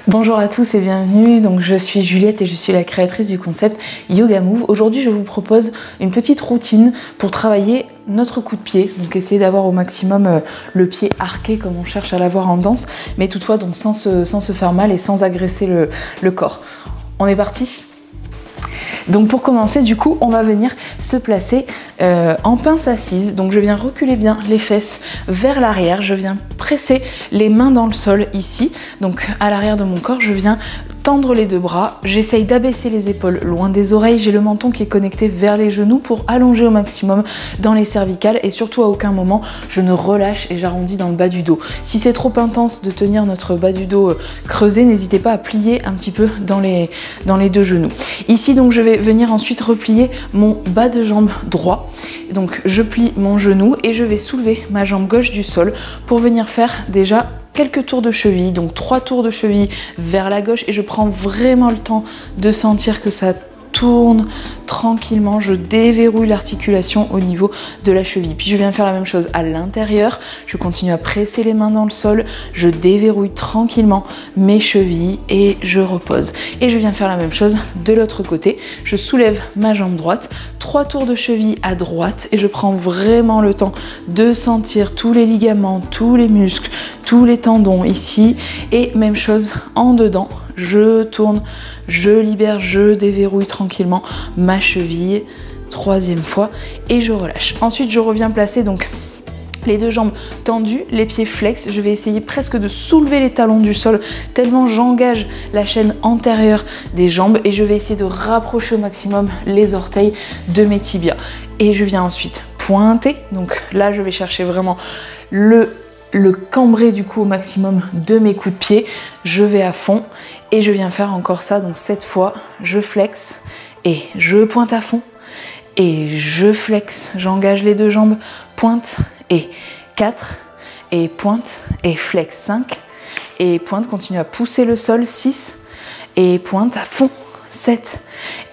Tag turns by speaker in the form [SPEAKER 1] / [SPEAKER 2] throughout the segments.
[SPEAKER 1] Bonjour à tous et bienvenue, donc je suis Juliette et je suis la créatrice du concept Yoga Move. Aujourd'hui je vous propose une petite routine pour travailler notre coup de pied, donc essayer d'avoir au maximum le pied arqué comme on cherche à l'avoir en danse, mais toutefois donc sans se faire mal et sans agresser le corps. On est parti ? Donc pour commencer, du coup, on va venir se placer en pince assise. Donc je viens reculer bien les fesses vers l'arrière. Je viens presser les mains dans le sol ici. Donc à l'arrière de mon corps, je viens tendre les deux bras. J'essaye d'abaisser les épaules loin des oreilles. J'ai le menton qui est connecté vers les genoux pour allonger au maximum dans les cervicales. Et surtout, à aucun moment, je ne relâche et j'arrondis dans le bas du dos. Si c'est trop intense de tenir notre bas du dos creusé, n'hésitez pas à plier un petit peu dans les deux genoux. Ici, donc, je vais venir ensuite replier mon bas de jambe droit. Donc je plie mon genou et je vais soulever ma jambe gauche du sol pour venir faire déjà quelques tours de cheville, donc 3 tours de cheville vers la gauche, et je prends vraiment le temps de sentir que ça tourne tranquillement. Je déverrouille l'articulation au niveau de la cheville. Puis je viens faire la même chose à l'intérieur. Je continue à presser les mains dans le sol. Je déverrouille tranquillement mes chevilles et je repose. Et je viens faire la même chose de l'autre côté. Je soulève ma jambe droite. 3 tours de cheville à droite et je prends vraiment le temps de sentir tous les ligaments, tous les muscles, tous les tendons ici. Et même chose en dedans. Je tourne, je libère, je déverrouille tranquillement ma cheville, 3e fois, et je relâche. Ensuite, je reviens placer donc les deux jambes tendues, les pieds flex. Je vais essayer presque de soulever les talons du sol tellement j'engage la chaîne antérieure des jambes, et je vais essayer de rapprocher au maximum les orteils de mes tibias. Et je viens ensuite pointer. Donc là, je vais chercher vraiment le cambrer du coup au maximum de mes coups de pied. Je vais à fond et je viens faire encore ça. Donc 7 fois, je flex et je pointe à fond et je flex. J'engage les deux jambes, pointe et 4 et pointe et flex 5 et pointe, continue à pousser le sol 6 et pointe à fond 7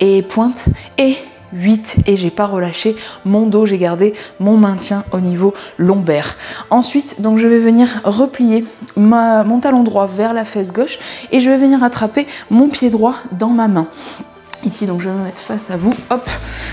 [SPEAKER 1] et pointe et 8, et j'ai pas relâché mon dos, j'ai gardé mon maintien au niveau lombaire. Ensuite, donc je vais venir replier mon talon droit vers la fesse gauche et je vais venir attraper mon pied droit dans ma main. Ici, donc je vais me mettre face à vous, hop,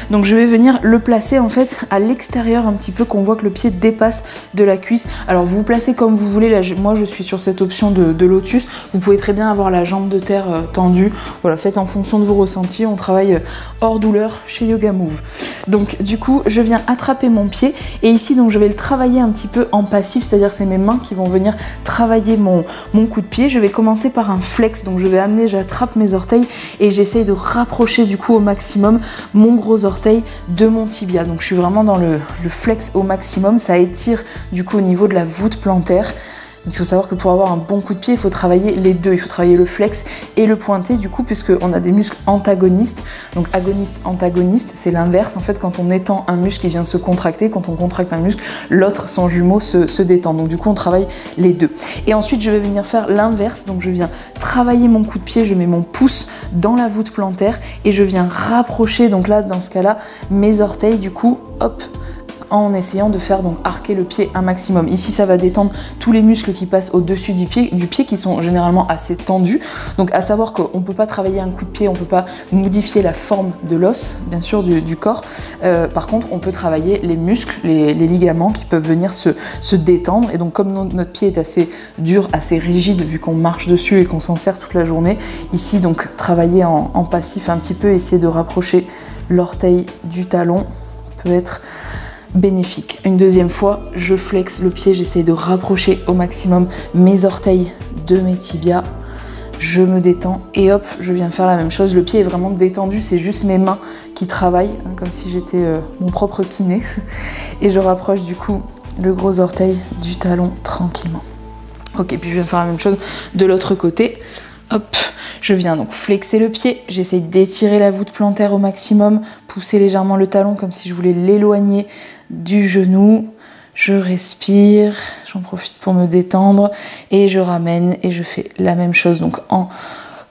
[SPEAKER 1] donc je vais venir le placer en fait à l'extérieur un petit peu, qu'on voit que le pied dépasse de la cuisse. Alors vous vous placez comme vous voulez, là, moi je suis sur cette option de lotus, vous pouvez très bien avoir la jambe de terre tendue, voilà, faites en fonction de vos ressentis, on travaille hors douleur chez Yoga Move. Donc du coup, je viens attraper mon pied et ici donc je vais le travailler un petit peu en passif, c'est-à-dire c'est mes mains qui vont venir travailler mon coup de pied. Je vais commencer par un flex, donc je vais amener, j'attrape mes orteils et j'essaye de rapprocher du coup au maximum mon gros orteil de mon tibia. Donc je suis vraiment dans le flex au maximum, ça étire du coup au niveau de la voûte plantaire. Donc il faut savoir que pour avoir un bon coup de pied, il faut travailler les deux. Il faut travailler le flex et le pointé du coup, puisqu'on a des muscles antagonistes. Donc agoniste, antagoniste, c'est l'inverse. En fait, quand on étend un muscle, il vient se contracter. Quand on contracte un muscle, l'autre, son jumeau, se détend. Donc du coup, on travaille les deux. Et ensuite, je vais venir faire l'inverse. Donc je viens travailler mon coup de pied. Je mets mon pouce dans la voûte plantaire et je viens rapprocher, donc là, dans ce cas-là, mes orteils du coup, hop, en essayant de faire donc arquer le pied un maximum. Ici, ça va détendre tous les muscles qui passent au-dessus du pied qui sont généralement assez tendus. Donc à savoir qu'on ne peut pas travailler un coup de pied, on ne peut pas modifier la forme de l'os, bien sûr, du corps. Par contre, on peut travailler les muscles, les ligaments qui peuvent venir se détendre. Et donc comme notre pied est assez dur, assez rigide, vu qu'on marche dessus et qu'on s'en sert toute la journée, ici, donc travailler en passif un petit peu, essayer de rapprocher l'orteil du talon peut être bénéfique. Une deuxième fois, je flex le pied, j'essaie de rapprocher au maximum mes orteils de mes tibias. Je me détends et hop, je viens faire la même chose. Le pied est vraiment détendu, c'est juste mes mains qui travaillent, hein, comme si j'étais mon propre kiné. Et je rapproche du coup le gros orteil du talon tranquillement. Ok, puis je viens faire la même chose de l'autre côté. Hop, je viens donc flexer le pied, j'essaie d'étirer la voûte plantaire au maximum, pousser légèrement le talon comme si je voulais l'éloigner du genou. Je respire, j'en profite pour me détendre et je ramène et je fais la même chose. Donc en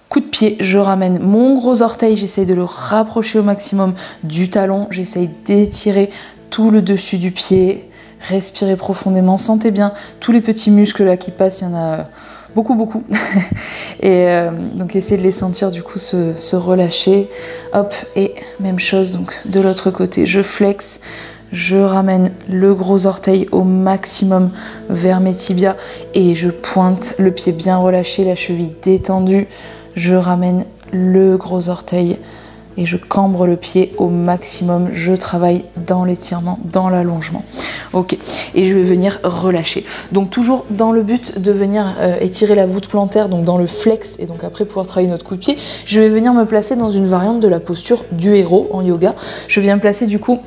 [SPEAKER 1] coup de pied, je ramène mon gros orteil, j'essaie de le rapprocher au maximum du talon, j'essaie d'étirer tout le dessus du pied. respirez profondément, sentez bien tous les petits muscles là qui passent, il y en a beaucoup. Et donc essayez de les sentir du coup se relâcher. Hop, et même chose donc de l'autre côté, je flex, je ramène le gros orteil au maximum vers mes tibias et je pointe le pied bien relâché, la cheville détendue, je ramène le gros orteil et je cambre le pied au maximum, je travaille dans l'étirement, dans l'allongement. Ok, et je vais venir relâcher. Donc toujours dans le but de venir étirer la voûte plantaire, donc dans le flex, et donc après pouvoir travailler notre coup de pied, je vais venir me placer dans une variante de la posture du héros en yoga. Je viens placer du coup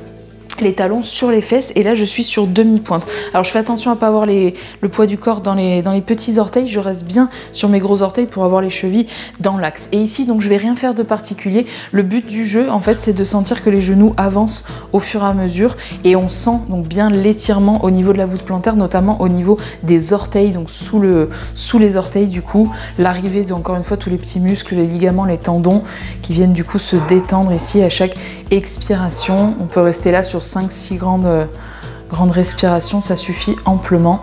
[SPEAKER 1] les talons sur les fesses et là je suis sur demi-pointe. Alors je fais attention à pas avoir le poids du corps dans les petits orteils, je reste bien sur mes gros orteils pour avoir les chevilles dans l'axe. Et ici donc je vais rien faire de particulier. Le but du jeu en fait c'est de sentir que les genoux avancent au fur et à mesure et on sent donc bien l'étirement au niveau de la voûte plantaire, notamment au niveau des orteils, donc sous les orteils du coup, l'arrivée de encore une fois tous les petits muscles, les ligaments, les tendons qui viennent du coup se détendre ici à chaque expiration. On peut rester là sur 5-6 grandes respirations, ça suffit amplement.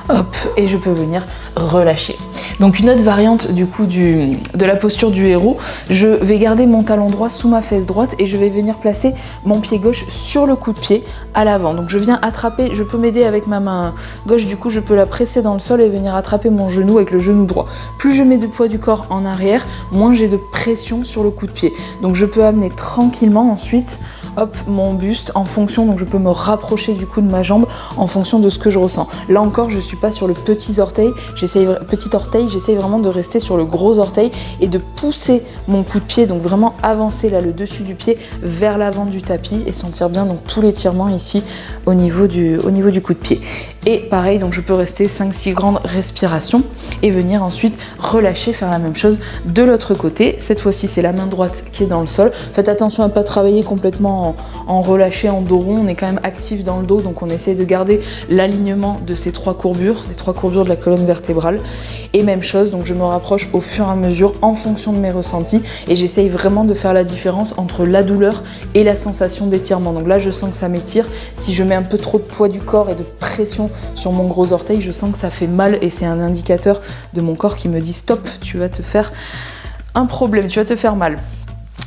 [SPEAKER 1] Hop, et je peux venir relâcher. Donc une autre variante du coup de la posture du héros, je vais garder mon talon droit sous ma fesse droite et je vais venir placer mon pied gauche sur le coup de pied à l'avant. Donc je viens attraper, je peux m'aider avec ma main gauche, du coup je peux la presser dans le sol et venir attraper mon genou avec le genou droit. Plus je mets de poids du corps en arrière, moins j'ai de pression sur le coup de pied. Donc je peux amener tranquillement ensuite hop, mon buste en fonction, donc je peux me rapprocher du coup de ma jambe en fonction de ce que je ressens. Là encore, je suis pas sur le petit orteil, j'essaye vraiment de rester sur le gros orteil et de pousser mon coup de pied, donc vraiment avancer là le dessus du pied vers l'avant du tapis et sentir bien donc tout l'étirement ici au niveau du coup de pied. Et pareil, donc je peux rester 5-6 grandes respirations et venir ensuite relâcher, faire la même chose de l'autre côté. Cette fois-ci, c'est la main droite qui est dans le sol. Faites attention à ne pas travailler complètement en relâché, en dos rond. On est quand même actif dans le dos, donc on essaie de garder l'alignement de ces trois courbures, des trois courbures de la colonne vertébrale. Et même chose, donc je me rapproche au fur et à mesure en fonction de mes ressentis et j'essaye vraiment de faire la différence entre la douleur et la sensation d'étirement. Donc là, je sens que ça m'étire. Si je mets un peu trop de poids du corps et de pression sur mon gros orteil, je sens que ça fait mal et c'est un indicateur de mon corps qui me dit stop, tu vas te faire un problème, tu vas te faire mal.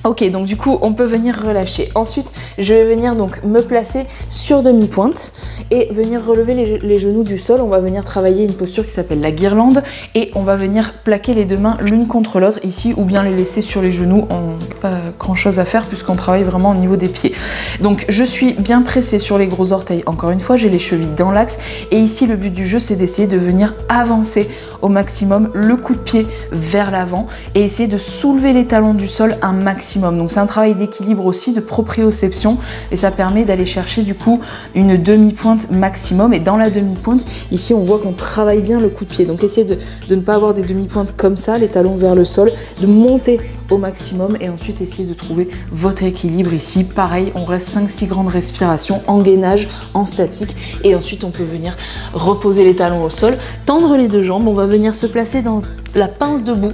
[SPEAKER 1] Ok, donc du coup, on peut venir relâcher. Ensuite, je vais venir donc me placer sur demi-pointe et venir relever les genoux du sol. On va venir travailler une posture qui s'appelle la guirlande et on va venir plaquer les deux mains l'une contre l'autre ici ou bien les laisser sur les genoux. On n'a pas grand chose à faire puisqu'on travaille vraiment au niveau des pieds. Donc, je suis bien pressée sur les gros orteils. Encore une fois, j'ai les chevilles dans l'axe et ici, le but du jeu, c'est d'essayer de venir avancer au maximum le coup de pied vers l'avant et essayer de soulever les talons du sol un maximum. Donc c'est un travail d'équilibre aussi, de proprioception et ça permet d'aller chercher du coup une demi-pointe maximum et dans la demi-pointe, ici on voit qu'on travaille bien le coup de pied. Donc essayez de ne pas avoir des demi-pointes comme ça, les talons vers le sol, de monter au maximum et ensuite essayez de trouver votre équilibre ici. Pareil, on reste 5-6 grandes respirations en gainage, en statique et ensuite on peut venir reposer les talons au sol, tendre les deux jambes, on va venir se placer dans la pince debout.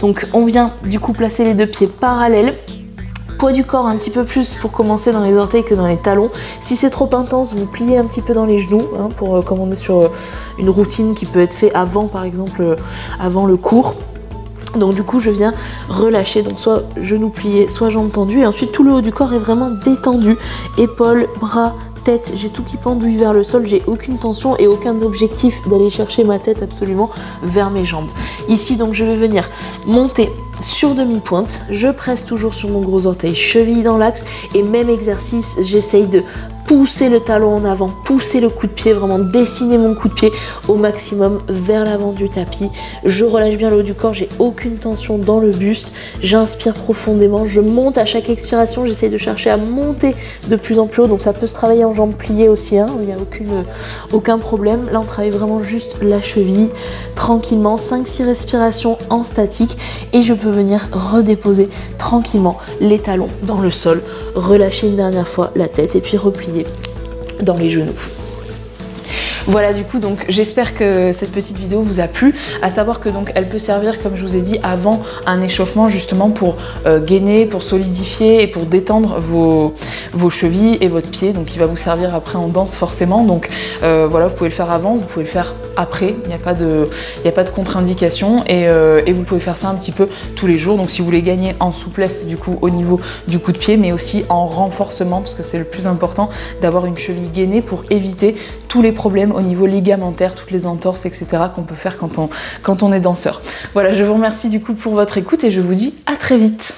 [SPEAKER 1] Donc on vient du coup placer les deux pieds parallèles. Poids du corps un petit peu plus pour commencer dans les orteils que dans les talons. Si c'est trop intense, vous pliez un petit peu dans les genoux pour comme on est sur une routine qui peut être faite avant par exemple avant le cours. Donc du coup je viens relâcher, donc soit genoux pliés, soit jambes tendues et ensuite tout le haut du corps est vraiment détendu, épaules, bras, tête, j'ai tout qui pendouille vers le sol, j'ai aucune tension et aucun objectif d'aller chercher ma tête absolument vers mes jambes. Ici donc je vais venir monter sur demi-pointe, je presse toujours sur mon gros orteil, cheville dans l'axe et même exercice, j'essaye de pousser le talon en avant, pousser le coup de pied, vraiment dessiner mon coup de pied au maximum vers l'avant du tapis. Je relâche bien le haut du corps, j'ai aucune tension dans le buste. J'inspire profondément, je monte à chaque expiration, j'essaie de chercher à monter de plus en plus haut. Donc ça peut se travailler en jambes pliées aussi, il n'y a aucun problème. Là on travaille vraiment juste la cheville, tranquillement, 5-6 respirations en statique et je peux venir redéposer tranquillement les talons dans le sol, relâcher une dernière fois la tête et puis replier dans les genoux. Voilà, du coup, donc j'espère que cette petite vidéo vous a plu, à savoir que donc elle peut servir, comme je vous ai dit, avant un échauffement, justement pour gainer, pour solidifier et pour détendre vos chevilles et votre pied. Donc il va vous servir après en danse forcément. Donc voilà, vous pouvez le faire avant, vous pouvez le faire après, il n'y a pas de contre-indication, et vous pouvez faire ça un petit peu tous les jours. Donc si vous voulez gagner en souplesse du coup au niveau du coup de pied, mais aussi en renforcement, parce que c'est le plus important d'avoir une cheville gainée pour éviter tous les problèmes au niveau ligamentaire, toutes les entorses, etc. qu'on peut faire quand on est danseur. Voilà, je vous remercie du coup pour votre écoute et je vous dis à très vite.